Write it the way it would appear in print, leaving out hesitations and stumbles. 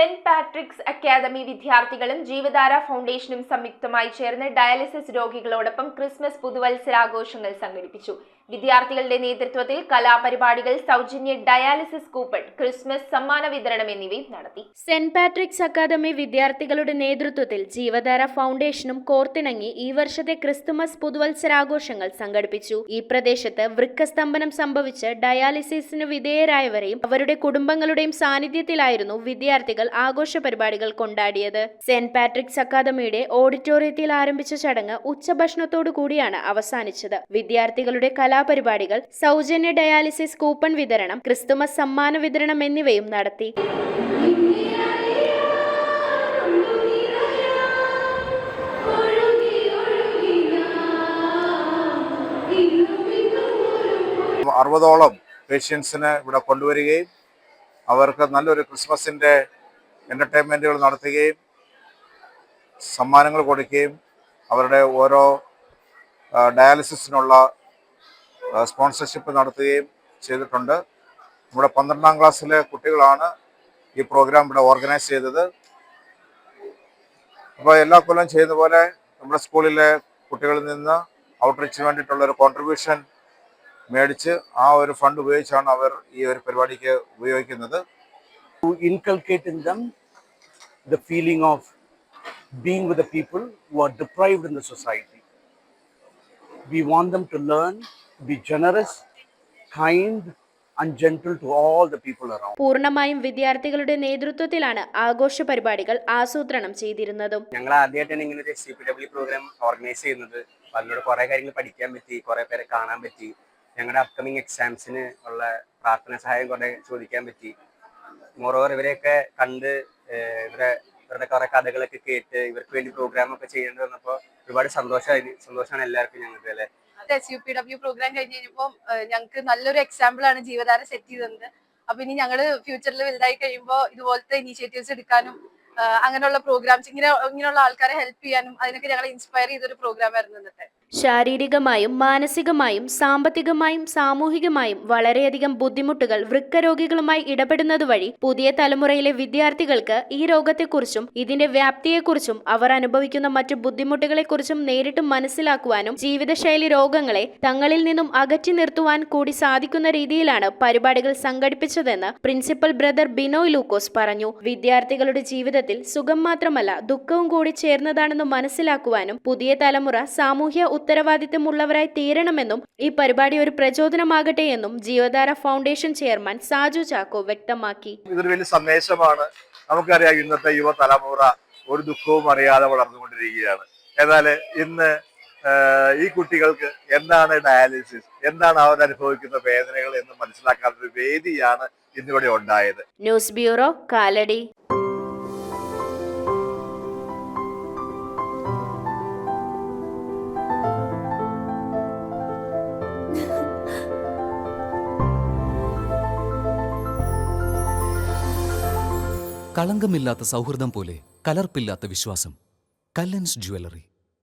Saint Patrick's academy വിദ്യാർത്ഥികളും ജീവധാര ഫൗണ്ടേഷനും സംയുക്തമായി ചേർന്ന് ഡയാലിസിസ് രോഗികളോടൊപ്പം ക്രിസ്മസ് പുതുവത്സരാഘോഷങ്ങൾ സംഘടിപ്പിച്ചു. വിദ്യാർത്ഥികളുടെ നേതൃത്വത്തിൽ കലാപരിപാടികൾ, സൗജന്യ ഡയാലിസിസ് കൂപ്പൺ, ക്രിസ്മസ് സമ്മാന വിതരണം എന്നിവയും നടത്തി. സെന്റ് പാട്രിക്സ് അക്കാദമി വിദ്യാർത്ഥികളുടെ നേതൃത്വത്തിൽ ജീവധാര ഫൗണ്ടേഷനും കോർത്തിണങ്ങി ഈ വർഷത്തെ ക്രിസ്തുമസ് പുതുവത്സരാഘോഷങ്ങൾ സംഘടിപ്പിച്ചു. ഈ പ്രദേശത്ത് വൃക്കസ്തംഭനം സംഭവിച്ച് ഡയാലിസിസിന് വിധേയരായവരെയും അവരുടെ കുടുംബങ്ങളുടെയും സാന്നിധ്യത്തിലായിരുന്നു വിദ്യാർത്ഥികൾ ആഘോഷ പരിപാടികൾ കൊണ്ടാടിയത്. സെന്റ് പാട്രിക്സ് അക്കാദമിയുടെ ഓഡിറ്റോറിയത്തിൽ ആരംഭിച്ച ചടങ്ങ് ഉച്ചഭക്ഷണത്തോടു കൂടിയാണ് അവസാനിച്ചത്. വിദ്യാർത്ഥികളുടെ കലാപരിപാടികൾ, സൗജന്യ ഡയാലിസിസ് കൂപ്പൺ വിതരണം, ക്രിസ്തുമസ് സമ്മാന വിതരണം എന്നിവയും നടത്തി. അറുപതോളം പേഷ്യൻസിനെ ഇവിടെ കൊണ്ടുവരികയും അവർക്ക് നല്ലൊരു ക്രിസ്മസിൻ്റെ എൻ്റർടൈൻമെൻറ്റുകൾ നടത്തുകയും സമ്മാനങ്ങൾ കൊടുക്കുകയും അവരുടെ ഓരോ ഡയാലിസിസിനുള്ള സ്പോൺസർഷിപ്പ് നടത്തുകയും ചെയ്തിട്ടുണ്ട്. നമ്മുടെ 12ാം ക്ലാസ്സിലെ കുട്ടികളാണ് ഈ പ്രോഗ്രാം ഇവിടെ ഓർഗനൈസ് ചെയ്തത്. അപ്പോൾ എല്ലാ കൊല്ലം ചെയ്യുന്ന പോലെ നമ്മുടെ സ്കൂളിലെ കുട്ടികളിൽ നിന്ന് ഔട്ട്റീച്ചിന് വേണ്ടിയിട്ടുള്ളൊരു കോൺട്രിബ്യൂഷൻ മേടിച്ച് ആ ഒരു ഫണ്ട് ഉപയോഗിച്ചാണ് അവർ ഈ ഒരു പരിപാടിക്ക് ഉപയോഗിക്കുന്നത്. To inculcate in them the feeling of being with the people who are deprived in the society. We want them to learn to be generous, kind and gentle to all the people around. പൂർണ്ണമായും വിദ്യാർത്ഥികളുടെ നേതൃത്വത്തിലാണ് ആഘോഷ പരിപാടികൾ ആസൂത്രണം ചെയ്തിരുന്നതും. ഞങ്ങൾ ആദ്യമായിട്ടാണ് ഇങ്ങനെ ഒരു CPW പ്രോഗ്രാം ഓർഗനൈസ് ചെയ്യുന്നത്. അതിലൂടെ കുറേ കാര്യങ്ങൾ പഠിക്കാൻ പറ്റി, കുറേ പേരെ കാണാൻ പറ്റി. ഞങ്ങളുടെ അപ്കമിങ് എക്സാംസിന് ഉള്ള പ്രാർത്ഥന സഹായം കുറേ ചോദിക്കാൻ പറ്റി. മോറോവർ ഇവരെയൊക്കെ കണ്ട് ഇവരുടെ കുറേ കഥകളൊക്കെ കേട്ട് ഇവർക്ക് വേണ്ടി പ്രോഗ്രാം ഒക്കെ ചെയ്യേണ്ടി വന്നപ്പോൾ ഒരുപാട് സന്തോഷമാണ് എല്ലാവർക്കും ഞങ്ങൾക്ക് അല്ലേ. SUPW പ്രോഗ്രാം കഴിഞ്ഞ് കഴിഞ്ഞപ്പോൾ ഞങ്ങൾക്ക് നല്ലൊരു എക്സാമ്പിൾ ആണ് ജീവധാര സെറ്റ് ചെയ്തത്. അപ്പൊ ഇനി ഞങ്ങള് ഫ്യൂച്ചറിൽ വലുതായി കഴിയുമ്പോൾ ഇതുപോലത്തെ ഇനീഷ്യേറ്റീവ്സ് എടുക്കാനും അങ്ങനെയുള്ള പ്രോഗ്രാംസ് ഇങ്ങനെയുള്ള ആൾക്കാരെ ഹെൽപ്പ് ചെയ്യാനും അതിനൊക്കെ ഞങ്ങൾ ഇൻസ്പയർ ചെയ്തൊരു പ്രോഗ്രാം ആയിരുന്നു ഇന്നത്തെ. ശാരീരികമായും മാനസികമായും സാമ്പത്തികമായും സാമൂഹികമായും വളരെയധികം ബുദ്ധിമുട്ടുകൾ വൃക്കരോഗികളുമായി ഇടപെടുന്നത് വഴി പുതിയ തലമുറയിലെ വിദ്യാർത്ഥികൾക്ക് ഈ രോഗത്തെക്കുറിച്ചും ഇതിന്റെ വ്യാപ്തിയെക്കുറിച്ചും അവർ അനുഭവിക്കുന്ന മറ്റു ബുദ്ധിമുട്ടുകളെക്കുറിച്ചും നേരിട്ട് മനസ്സിലാക്കുവാനും ജീവിതശൈലി രോഗങ്ങളെ തങ്ങളിൽ നിന്നും അകറ്റി നിർത്തുവാൻ കൂടി സാധിക്കുന്ന രീതിയിലാണ് പരിപാടികൾ സംഘടിപ്പിച്ചതെന്ന് പ്രിൻസിപ്പൽ ബ്രദർ ബിനോയ് ലൂക്കോസ് പറഞ്ഞു. വിദ്യാർത്ഥികളുടെ ജീവിതത്തിൽ സുഖം മാത്രമല്ല ദുഃഖവും കൂടി ചേർന്നതാണെന്ന് മനസ്സിലാക്കുവാനും പുതിയ തലമുറ സാമൂഹ്യ ഉത്തരവാദിത്തമുള്ളവരായി തീരണമെന്നും ഈ പരിപാടി ഒരു പ്രചോദനമാകട്ടെ എന്നും ജീവധാര ഫൗണ്ടേഷൻ ചെയർമാൻ സാജു ചാക്കോ വ്യക്തമാക്കി. ഇതൊരു വലിയ സന്ദേശമാണ്. നമുക്കറിയാം ഇന്നത്തെ യുവതലമുറ ഒരു ദുഃഖവും അറിയാതെ വളർന്നുകൊണ്ടിരിക്കുകയാണ്. എന്നാൽ ഇന്ന് ഈ കുട്ടികൾക്ക് എന്താണ് ഡയാലിസിസ്, എന്താണ് അവർ അനുഭവിക്കുന്ന വേദനകൾ എന്ന് മനസ്സിലാക്കാനുള്ള ഒരു വേദിയാണ് ഇന്നിവിടെ ഉണ്ടായത്. News bureau, Kalady. കളങ്കമില്ലാത്ത സൗഹൃദം പോലെ കലർപ്പില്ലാത്ത വിശ്വാസം. കല്ലൻസ് ജ്വല്ലറി.